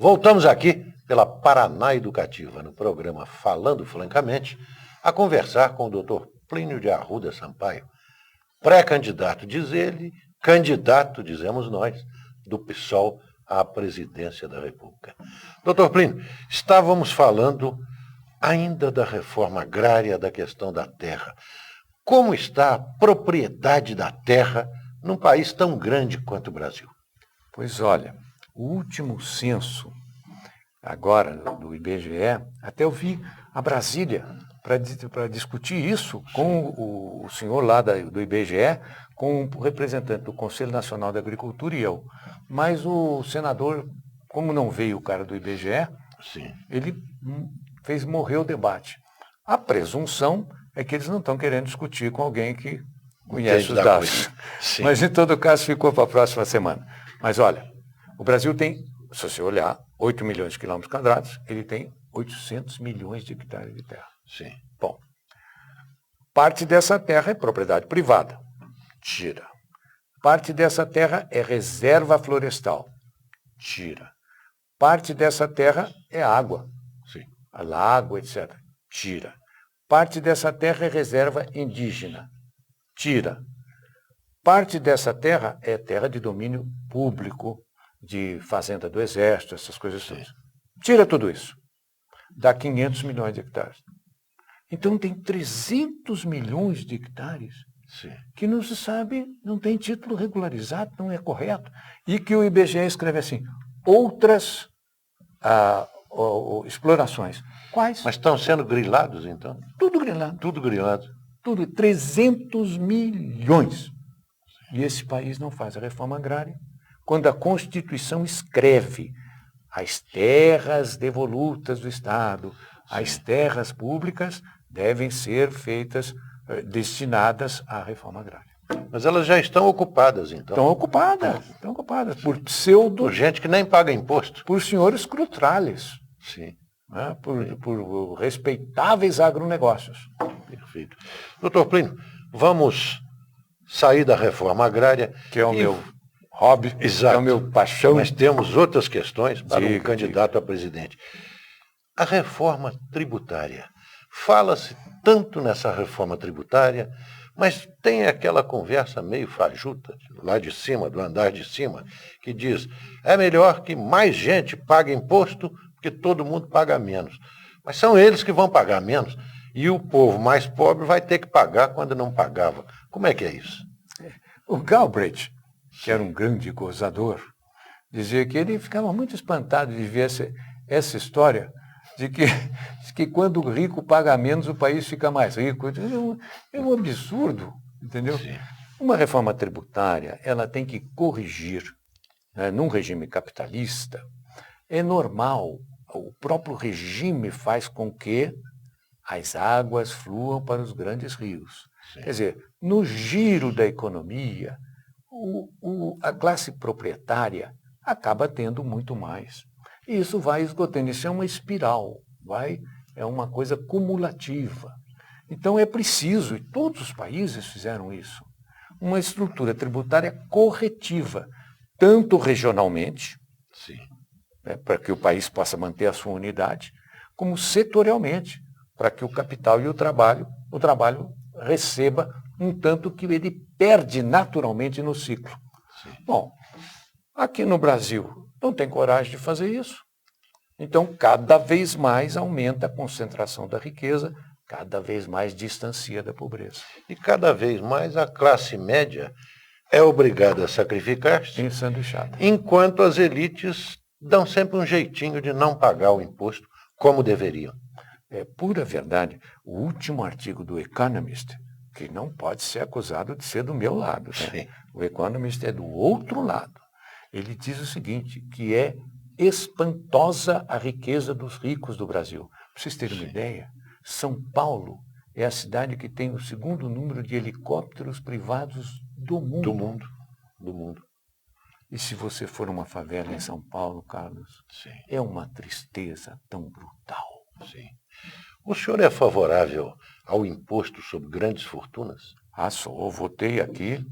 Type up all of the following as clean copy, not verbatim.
Voltamos aqui pela Paraná Educativa, no programa Falando Francamente, a conversar com o Dr. Plínio de Arruda Sampaio, pré-candidato, diz ele, candidato, dizemos nós, do PSOL à presidência da República. Dr. Plínio, estávamos falando ainda da reforma agrária, da questão da terra. Como está a propriedade da terra num país tão grande quanto o Brasil? Pois olha, o último censo, agora, do IBGE, até eu vi a Brasília para discutir isso com o senhor lá do IBGE, com o representante do Conselho Nacional da Agricultura e eu. Mas o senador, como não veio o cara do IBGE, Sim. ele fez morrer o debate. A presunção é que eles não estão querendo discutir com alguém que conhece os dados. Mas, em todo caso, ficou para a próxima semana. Mas, olha, o Brasil tem, se você olhar, 8 milhões de quilômetros quadrados, ele tem 800 milhões de hectares de terra. Sim. Bom, parte dessa terra é propriedade privada. Tira. Parte dessa terra é reserva florestal. Tira. Parte dessa terra é água. Sim. Lago, etc. Tira. Parte dessa terra é reserva indígena. Tira. Parte dessa terra é terra de domínio público, de fazenda do exército, essas coisas todas. Tira tudo isso. Dá 500 milhões de hectares. Então tem 300 milhões de hectares que não se sabe, não tem título regularizado, não é correto. E que o IBGE escreve assim, outras explorações. Quais? Mas estão sendo grilados, então? Tudo grilado. Tudo grilado. Tudo, 300 milhões. E esse país não faz a reforma agrária. Quando a Constituição escreve as terras devolutas do Estado, as terras públicas devem ser feitas, destinadas à reforma agrária. Mas elas já estão ocupadas, então? Estão ocupadas por pseudo... Por gente que nem paga imposto? Por senhores crutrales. Sim. Né? Por respeitáveis agronegócios. Perfeito. Doutor Plínio, vamos sair da reforma agrária. Que é o meu hobby, exato, é o meu paixão. Mas temos outras questões para um candidato a presidente. A reforma tributária. Fala-se tanto nessa reforma tributária, mas tem aquela conversa meio fajuta, lá de cima, do andar de cima, que diz, é melhor que mais gente pague imposto, porque todo mundo paga menos. Mas são eles que vão pagar menos, e o povo mais pobre vai ter que pagar quando não pagava. Como é que é isso? O Galbraith, que era um grande gozador, dizia que ele ficava muito espantado de ver essa história de que quando o rico paga menos, o país fica mais rico. É um absurdo, entendeu? Sim. Uma reforma tributária, ela tem que corrigir, né, num regime capitalista, é normal, o próprio regime faz com que as águas fluam para os grandes rios. Sim. Quer dizer, no giro da economia, a classe proprietária acaba tendo muito mais. E isso vai esgotando, isso é uma espiral, é uma coisa cumulativa. Então é preciso, e todos os países fizeram isso, uma estrutura tributária corretiva, tanto regionalmente, para que o país possa manter a sua unidade, como setorialmente, para que o capital e o trabalho receba um tanto que ele perde naturalmente no ciclo. Sim. Bom, aqui no Brasil não tem coragem de fazer isso. Então, cada vez mais aumenta a concentração da riqueza, cada vez mais distancia da pobreza. E cada vez mais a classe média é obrigada a sacrificar-se, ensanduichada, enquanto as elites dão sempre um jeitinho de não pagar o imposto como deveriam. É pura verdade. O último artigo do Economist, que não pode ser acusado de ser do meu lado, né? O Economist é do outro lado. Ele diz o seguinte, que é espantosa a riqueza dos ricos do Brasil. Para vocês terem uma ideia, São Paulo é a cidade que tem o segundo número de helicópteros privados do mundo. Do mundo. E se você for uma favela em São Paulo, Carlos, é uma tristeza tão brutal. Sim. O senhor é favorável ao imposto sobre grandes fortunas? Sou. Votei aqui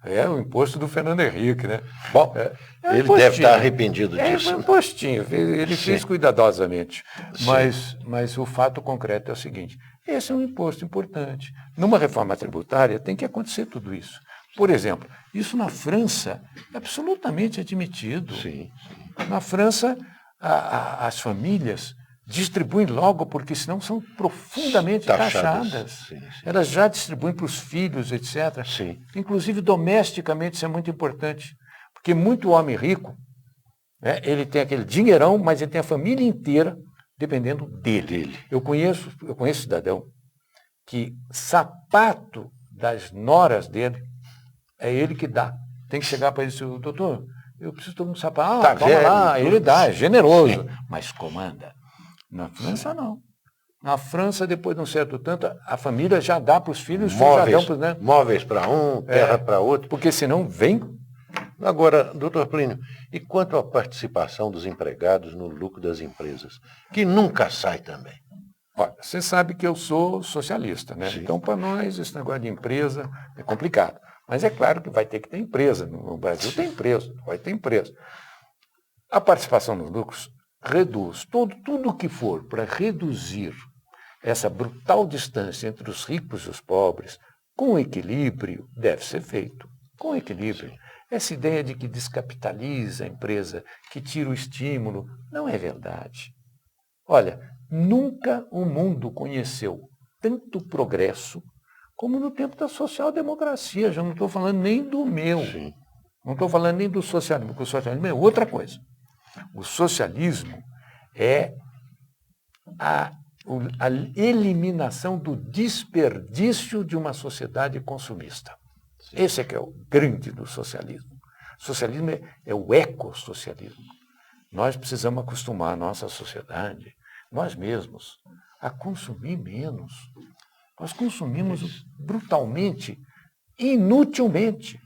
É o imposto do Fernando Henrique, né? Bom, É ele deve estar arrependido disso. É um impostinho, ele Sim. fez cuidadosamente. Sim. Mas o fato concreto é o seguinte, esse é um imposto importante. Numa reforma tributária tem que acontecer tudo isso. Por exemplo, isso na França é absolutamente admitido. Sim. Na França, as famílias distribuem logo, porque senão são profundamente taxadas. Sim. Elas já distribuem para os filhos, etc. Sim. Inclusive, domesticamente, isso é muito importante. Porque muito homem rico, né, ele tem aquele dinheirão, mas ele tem a família inteira dependendo dele. Eu conheço cidadão que sapato das noras dele é ele que dá. Tem que chegar para ele e dizer, doutor, eu preciso de um sapato. Tá Vamos velho, lá, ele dá, é generoso, Sim. mas comanda. Na França, não. Na França, depois de um certo tanto, a família já dá para os filhos, já dão para os netos. Móveis para um, terra para outro. Porque senão vem. Agora, doutor Plínio, e quanto à participação dos empregados no lucro das empresas, que nunca sai também? Olha, você sabe que eu sou socialista, né? Sim. Então, para nós, esse negócio de empresa é complicado. Mas é claro que vai ter que ter empresa. No Brasil tem empresa, vai ter empresa. A participação nos lucros reduz tudo que for para reduzir essa brutal distância entre os ricos e os pobres, com equilíbrio, deve ser feito. Com equilíbrio. Sim. Essa ideia de que descapitaliza a empresa, que tira o estímulo, não é verdade. Olha, nunca o mundo conheceu tanto progresso como no tempo da social-democracia. Já não estou falando nem do meu. Sim. Não estou falando nem do socialismo, porque o socialismo é outra coisa. O socialismo é a eliminação do desperdício de uma sociedade consumista. Sim. Esse é que é o grande do socialismo. O socialismo é o ecossocialismo. Nós precisamos acostumar a nossa sociedade, nós mesmos, a consumir menos. Nós consumimos brutalmente, inutilmente.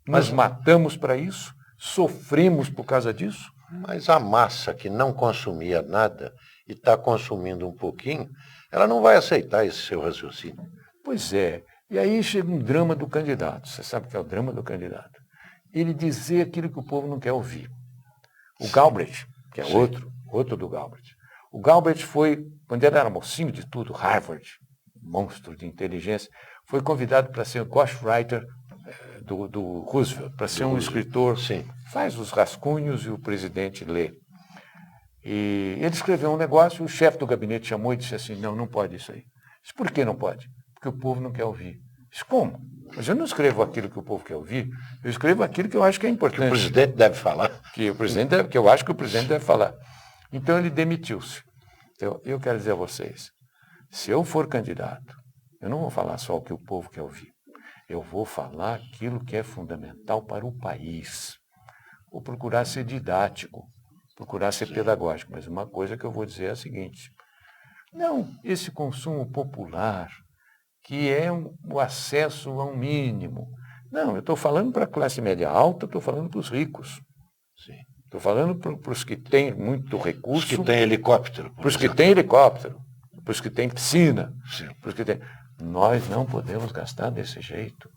Nos matamos para isso, sofremos por causa disso. Mas a massa que não consumia nada e está consumindo um pouquinho, ela não vai aceitar esse seu raciocínio. Pois é. E aí chega um drama do candidato. Você sabe o que é o drama do candidato? Ele dizer aquilo que o povo não quer ouvir. O Galbraith, que é outro do Galbraith. O Galbraith foi, quando ele era mocinho de tudo, Harvard, monstro de inteligência, foi convidado para ser o ghostwriter do Roosevelt, para ser um escritor. Sim. Faz os rascunhos e o presidente lê. E ele escreveu um negócio, o chefe do gabinete chamou e disse assim, não pode isso aí. Disse, por que não pode? Porque o povo não quer ouvir. Disse, como? Mas eu não escrevo aquilo que o povo quer ouvir, eu escrevo aquilo que eu acho que é importante. Que o presidente deve falar. Que eu acho que o presidente deve falar. Então ele demitiu-se. Então, eu quero dizer a vocês, se eu for candidato, eu não vou falar só o que o povo quer ouvir. Eu vou falar aquilo que é fundamental para o país. Vou procurar ser didático, procurar ser pedagógico. Mas uma coisa que eu vou dizer é a seguinte, não, esse consumo popular, que é o acesso a um mínimo. Não, eu estou falando para a classe média alta, estou falando para os ricos. Estou falando para os que têm muito recurso. Os que têm helicóptero. Para os que têm helicóptero, para os que têm piscina. Sim. Para os que têm... Nós não podemos gastar desse jeito.